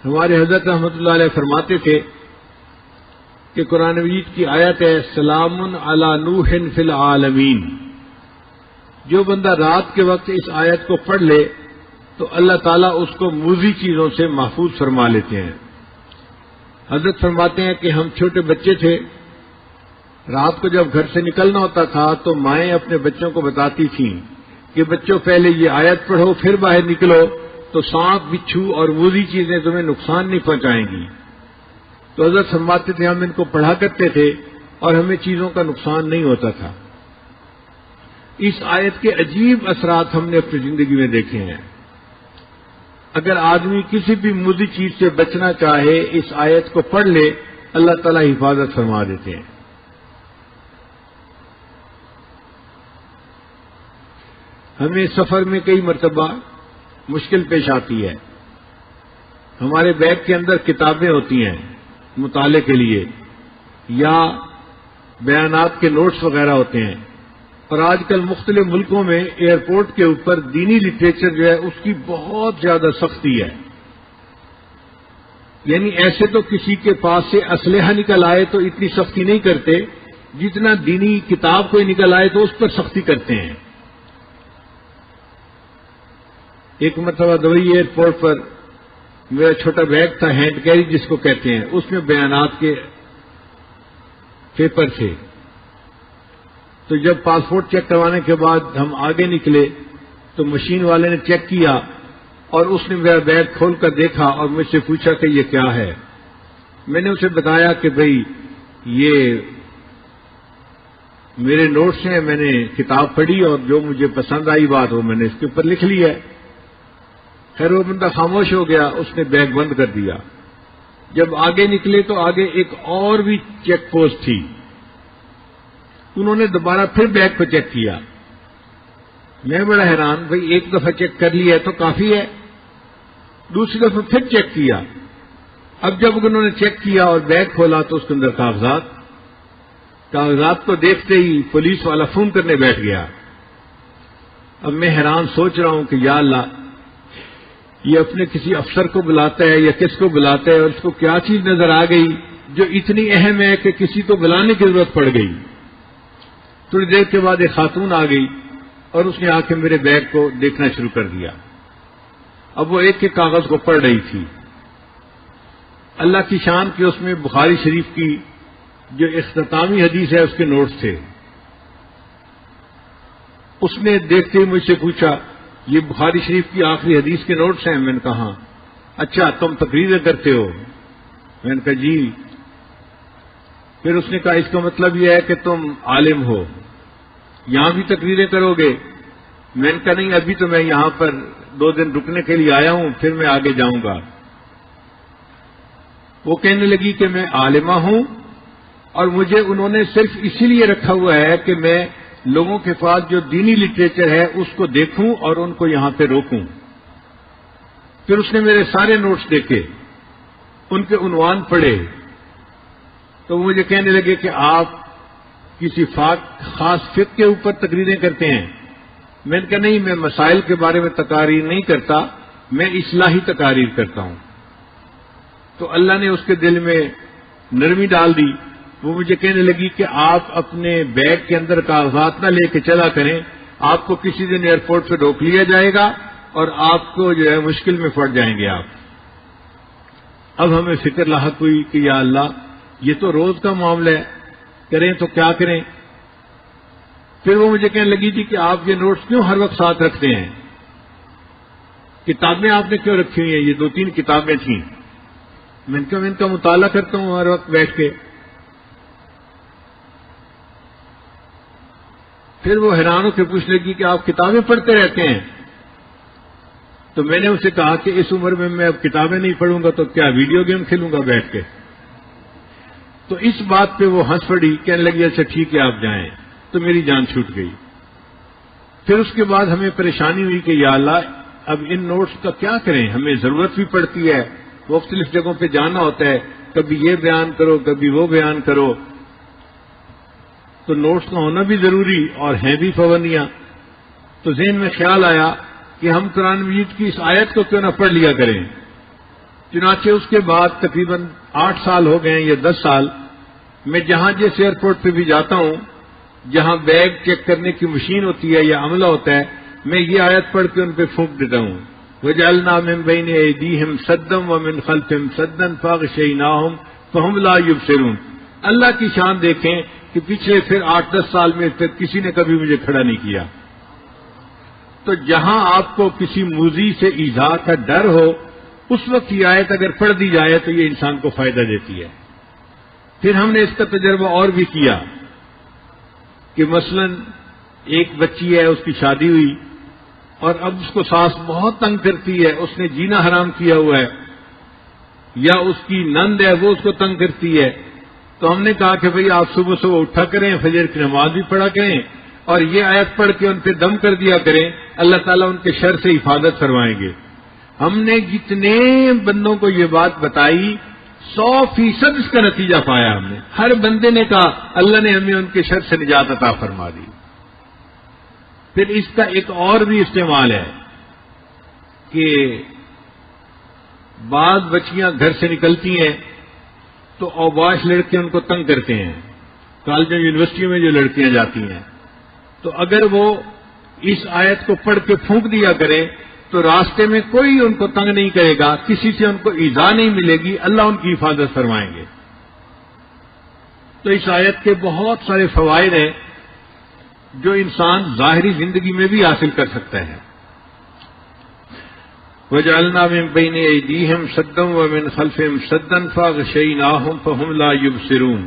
ہمارے حضرت رحمۃ اللہ علیہ فرماتے تھے کہ قرآن مجید کی آیت ہے سلام علی نوح فی العالمین. جو بندہ رات کے وقت اس آیت کو پڑھ لے تو اللہ تعالیٰ اس کو موذی چیزوں سے محفوظ فرما لیتے ہیں. حضرت فرماتے ہیں کہ ہم چھوٹے بچے تھے، رات کو جب گھر سے نکلنا ہوتا تھا تو مائیں اپنے بچوں کو بتاتی تھیں کہ بچوں پہلے یہ آیت پڑھو پھر باہر نکلو تو سانپ بچھو اور موذی چیزیں تمہیں نقصان نہیں پہنچائیں گی. تو حضرت فرماتے تھے ہم ان کو پڑھا کرتے تھے اور ہمیں چیزوں کا نقصان نہیں ہوتا تھا. اس آیت کے عجیب اثرات ہم نے اپنی زندگی میں دیکھے ہیں. اگر آدمی کسی بھی موذی چیز سے بچنا چاہے اس آیت کو پڑھ لے اللہ تعالیٰ حفاظت فرما دیتے ہیں. ہمیں سفر میں کئی مرتبہ مشکل پیش آتی ہے. ہمارے بیگ کے اندر کتابیں ہوتی ہیں مطالعے کے لیے یا بیانات کے نوٹس وغیرہ ہوتے ہیں، اور آج کل مختلف ملکوں میں ایئرپورٹ کے اوپر دینی لٹریچر جو ہے اس کی بہت زیادہ سختی ہے. یعنی ایسے تو کسی کے پاس سے اسلحہ نکل آئے تو اتنی سختی نہیں کرتے جتنا دینی کتاب کوئی نکل آئے تو اس پر سختی کرتے ہیں. ایک مرتبہ دبئی ایئرپورٹ پر میرا چھوٹا بیگ تھا ہینڈ کیری جس کو کہتے ہیں، اس میں بیانات کے پیپر تھے. تو جب پاسپورٹ چیک کروانے کے بعد ہم آگے نکلے تو مشین والے نے چیک کیا اور اس نے میرا بیگ کھول کر دیکھا اور مجھ سے پوچھا کہ یہ کیا ہے. میں نے اسے بتایا کہ بھئی یہ میرے نوٹس ہیں، میں نے کتاب پڑھی اور جو مجھے پسند آئی بات وہ میں نے اس کے اوپر لکھ لی ہے. خیر وہ بندہ خاموش ہو گیا، اس نے بیگ بند کر دیا. جب آگے نکلے تو آگے ایک اور بھی چیک پوسٹ تھی. انہوں نے دوبارہ پھر بیگ کو چیک کیا. میں بڑا حیران، بھئی ایک دفعہ چیک کر لیا ہے تو کافی ہے. دوسری دفعہ پھر چیک کیا. اب جب انہوں نے چیک کیا اور بیگ کھولا تو اس کے اندر کاغذات کو دیکھتے ہی پولیس والا فون کرنے بیٹھ گیا. اب میں حیران سوچ رہا ہوں کہ یا اللہ یہ اپنے کسی افسر کو بلاتا ہے یا کس کو بلاتا ہے اور اس کو کیا چیز نظر آ گئی جو اتنی اہم ہے کہ کسی کو بلانے کی ضرورت پڑ گئی. تھوڑی دیر کے بعد ایک خاتون آ گئی اور اس نے آ کے میرے بیگ کو دیکھنا شروع کر دیا. اب وہ ایک ایک کاغذ کو پڑھ رہی تھی. اللہ کی شان کہ اس میں بخاری شریف کی جو اختتامی حدیث ہے اس کے نوٹس تھے. اس نے دیکھتے ہی مجھ سے پوچھا یہ بخاری شریف کی آخری حدیث کے نوٹس ہیں؟ میں نے کہا ہاں. اچھا تم تقریریں کرتے ہو؟ میں نے کہا جی. پھر اس نے کہا اس کا مطلب یہ ہے کہ تم عالم ہو، یہاں بھی تقریریں کرو گے؟ میں نے کہا نہیں، ابھی تو میں یہاں پر 2 دن رکنے کے لیے آیا ہوں، پھر میں آگے جاؤں گا. وہ کہنے لگی کہ میں عالمہ ہوں اور مجھے انہوں نے صرف اسی لیے رکھا ہوا ہے کہ میں لوگوں کے پاس جو دینی لٹریچر ہے اس کو دیکھوں اور ان کو یہاں پہ روکوں. پھر اس نے میرے سارے نوٹس دیکھے، ان کے عنوان پڑھے تو وہ مجھے کہنے لگے کہ آپ کسی خاص فقہ کے اوپر تقریریں کرتے ہیں؟ میں نے کہا نہیں، میں مسائل کے بارے میں تقاریر نہیں کرتا، میں اصلاحی تقاریر کرتا ہوں. تو اللہ نے اس کے دل میں نرمی ڈال دی. وہ مجھے کہنے لگی کہ آپ اپنے بیگ کے اندر کاغذات نہ لے کے چلا کریں، آپ کو کسی دن ایئرپورٹ پہ روک لیا جائے گا اور آپ کو جو ہے مشکل میں پڑ جائیں گے آپ. اب ہمیں فکر لاحق ہوئی کہ یا اللہ یہ تو روز کا معاملہ ہے، کریں تو کیا کریں. پھر وہ مجھے کہنے لگی تھی کہ آپ یہ نوٹس کیوں ہر وقت ساتھ رکھتے ہیں؟ کتابیں آپ نے کیوں رکھی ہوئی ہیں؟ یہ 2-3 کتابیں تھیں. میں نے کہا میں ان کا مطالعہ کرتا ہوں ہر وقت بیٹھ کے. پھر وہ حیران ہو کے پوچھنے لگی کہ آپ کتابیں پڑھتے رہتے ہیں؟ تو میں نے اسے کہا کہ اس عمر میں میں اب کتابیں نہیں پڑھوں گا تو کیا ویڈیو گیم کھیلوں گا بیٹھ کے. تو اس بات پہ وہ ہنس پڑی، کہنے لگی اچھا ٹھیک ہے آپ جائیں. تو میری جان چھوٹ گئی. پھر اس کے بعد ہمیں پریشانی ہوئی کہ یا اللہ اب ان نوٹس کا کیا کریں، ہمیں ضرورت بھی پڑتی ہے، مختلف جگہوں پہ جانا ہوتا ہے، کبھی یہ بیان کرو کبھی وہ بیان کرو، تو نوٹس کا ہونا بھی ضروری اور ہیں بھی پابندیاں. تو ذہن میں خیال آیا کہ ہم قرآن مجید کی اس آیت کو کیوں نہ پڑھ لیا کریں. چنانچہ اس کے بعد تقریباً 8 سال ہو گئے ہیں یا 10 سال، میں جہاں جس ایئرپورٹ پہ بھی جاتا ہوں، جہاں بیگ چیک کرنے کی مشین ہوتی ہے یا عملہ ہوتا ہے، میں یہ آیت پڑھ کے ان پہ پھونک دیتا ہوں، وَجَعَلْنَا مِن بَيْنِ أَيْدِيهِمْ سَدًّا وَمِنْ خَلْفِهِمْ سَدًّا فَأَغْشَيْنَاهُمْ فَهُمْ لَا يُبْصِرُونَ۔ اللہ کی شان دیکھیں کہ پچھلے پھر 8-10 سال میں پھر کسی نے کبھی مجھے کھڑا نہیں کیا۔ تو جہاں آپ کو کسی موذی سے ایذا کا ڈر ہو، اس وقت یہ آیت اگر پڑھ دی جائے تو یہ انسان کو فائدہ دیتی ہے۔ پھر ہم نے اس کا تجربہ اور بھی کیا کہ مثلا ایک بچی ہے، اس کی شادی ہوئی اور اب اس کو ساس بہت تنگ کرتی ہے، اس نے جینا حرام کیا ہوا ہے، یا اس کی نند ہے وہ اس کو تنگ کرتی ہے، تو ہم نے کہا کہ بھئی آپ صبح صبح اٹھا کریں، فجر کی نماز بھی پڑھا کریں اور یہ آیت پڑھ کے ان پہ دم کر دیا کریں، اللہ تعالیٰ ان کے شر سے حفاظت فرمائیں گے۔ ہم نے جتنے بندوں کو یہ بات بتائی 100% اس کا نتیجہ پایا ہم نے۔ ہر بندے نے کہا اللہ نے ہمیں ان کے شر سے نجات عطا فرما دی۔ پھر اس کا ایک اور بھی استعمال ہے کہ بعض بچیاں گھر سے نکلتی ہیں تو اوباش لڑکے ان کو تنگ کرتے ہیں، کالجوں یونیورسٹیوں میں جو لڑکیاں جاتی ہیں، تو اگر وہ اس آیت کو پڑھ کے پھونک دیا کرے تو راستے میں کوئی ان کو تنگ نہیں کرے گا، کسی سے ان کو ایذا نہیں ملے گی، اللہ ان کی حفاظت فرمائیں گے۔ تو اس آیت کے بہت سارے فوائد ہیں جو انسان ظاہری زندگی میں بھی حاصل کر سکتا ہے۔ وَجَعَلْنَا مِن بَيْنِ أَيْدِيهِمْ سَدًّا وَمِنْ خَلْفِهِمْ سَدًّا فَأَغْشَيْنَاهُمْ فَهُمْ لَا يُبْصِرُونَ۔